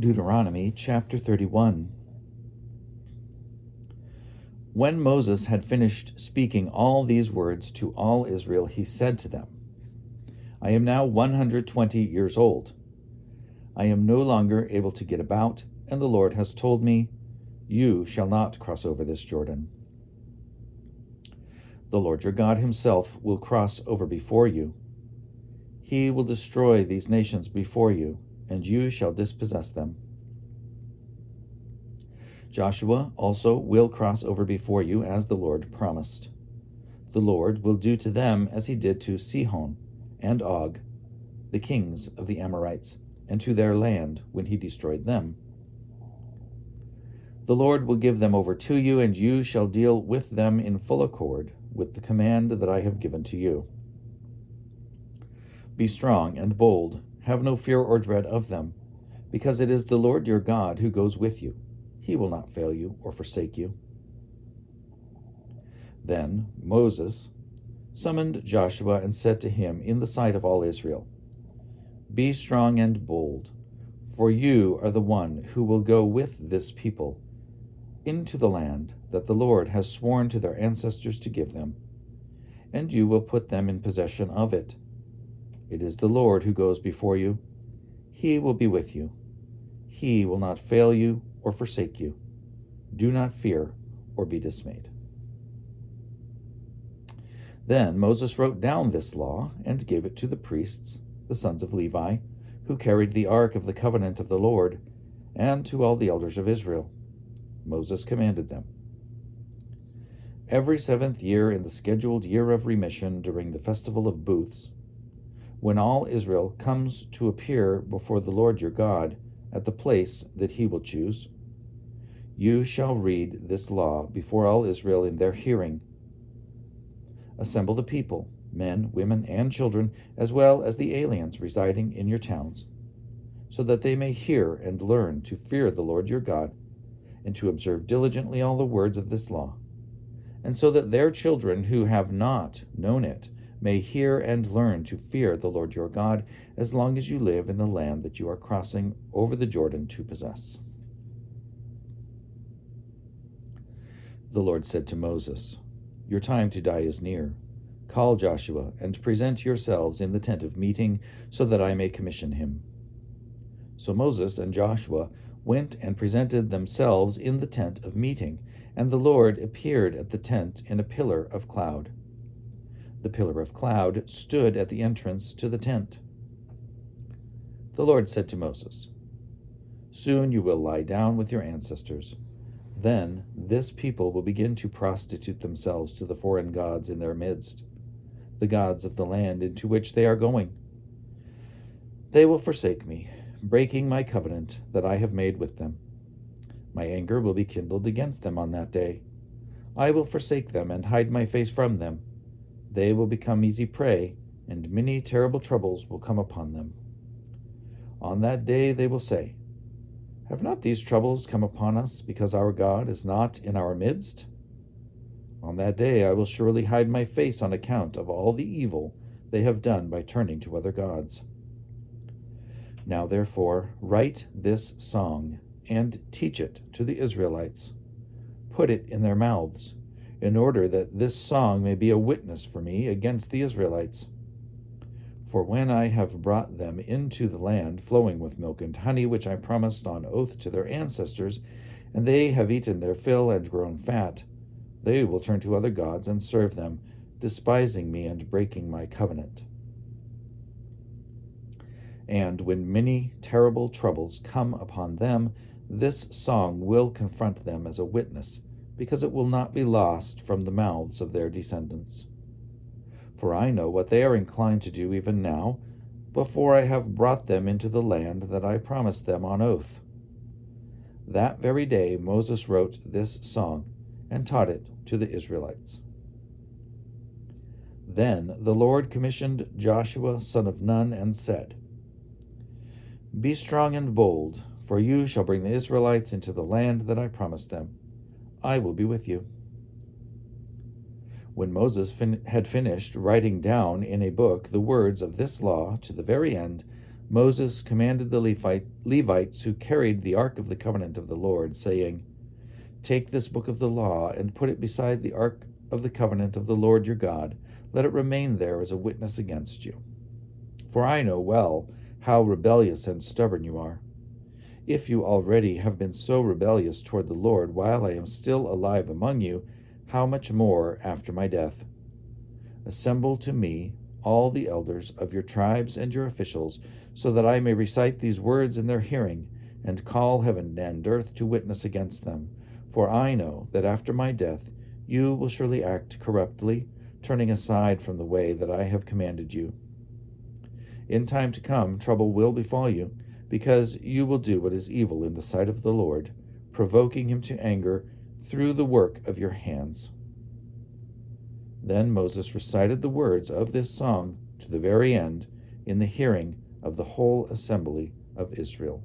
Deuteronomy chapter 31. When Moses had finished speaking all these words to all Israel, he said to them, I am now 120 years old. I am no longer able to get about, and the Lord has told me, You shall not cross over this Jordan. The Lord your God himself will cross over before you. He will destroy these nations before you, and you shall dispossess them. Joshua also will cross over before you as the Lord promised. The Lord will do to them as he did to Sihon and Og, the kings of the Amorites, and to their land when he destroyed them. The Lord will give them over to you, and you shall deal with them in full accord with the command that I have given to you. Be strong and bold, have no fear or dread of them, because it is the Lord your God who goes with you. He will not fail you or forsake you. Then Moses summoned Joshua and said to him in the sight of all Israel, Be strong and bold, for you are the one who will go with this people into the land that the Lord has sworn to their ancestors to give them, and you will put them in possession of it. It is the Lord who goes before you. He will be with you. He will not fail you or forsake you. Do not fear or be dismayed. Then Moses wrote down this law and gave it to the priests, the sons of Levi, who carried the ark of the covenant of the Lord, and to all the elders of Israel. Moses commanded them, Every 7th year in the scheduled year of remission during the festival of booths, when all Israel comes to appear before the Lord your God at the place that he will choose, you shall read this law before all Israel in their hearing. Assemble the people, men, women, and children, as well as the aliens residing in your towns, so that they may hear and learn to fear the Lord your God, and to observe diligently all the words of this law, and so that their children who have not known it may hear and learn to fear the Lord your God as long as you live in the land that you are crossing over the Jordan to possess. The Lord said to Moses, Your time to die is near. Call Joshua and present yourselves in the tent of meeting so that I may commission him. So Moses and Joshua went and presented themselves in the tent of meeting, and the Lord appeared at the tent in a pillar of cloud. The pillar of cloud stood at the entrance to the tent. The Lord said to Moses, Soon you will lie down with your ancestors. Then this people will begin to prostitute themselves to the foreign gods in their midst, the gods of the land into which they are going. They will forsake me, breaking my covenant that I have made with them. My anger will be kindled against them on that day. I will forsake them and hide my face from them. They will become easy prey, and many terrible troubles will come upon them. On that day they will say, Have not these troubles come upon us because our God is not in our midst? On that day I will surely hide my face on account of all the evil they have done by turning to other gods. Now therefore write this song and teach it to the Israelites. Put it in their mouths, in order that this song may be a witness for me against the Israelites. For when I have brought them into the land flowing with milk and honey, which I promised on oath to their ancestors, and they have eaten their fill and grown fat, they will turn to other gods and serve them, despising me and breaking my covenant. And when many terrible troubles come upon them, this song will confront them as a witness, because it will not be lost from the mouths of their descendants. For I know what they are inclined to do even now, before I have brought them into the land that I promised them on oath. That very day Moses wrote this song and taught it to the Israelites. Then the Lord commissioned Joshua son of Nun and said, Be strong and bold, for you shall bring the Israelites into the land that I promised them. I will be with you. When Moses had finished writing down in a book the words of this law to the very end, Moses commanded the Levites who carried the ark of the covenant of the Lord, saying, "Take this book of the law and put it beside the ark of the covenant of the Lord your God. Let it remain there as a witness against you. For I know well how rebellious and stubborn you are. If you already have been so rebellious toward the Lord while I am still alive among you, how much more after my death? Assemble to me all the elders of your tribes and your officials, so that I may recite these words in their hearing, and call heaven and earth to witness against them. For I know that after my death you will surely act corruptly, turning aside from the way that I have commanded you. In time to come, trouble will befall you, because you will do what is evil in the sight of the Lord, provoking him to anger through the work of your hands." Then Moses recited the words of this song to the very end in the hearing of the whole assembly of Israel.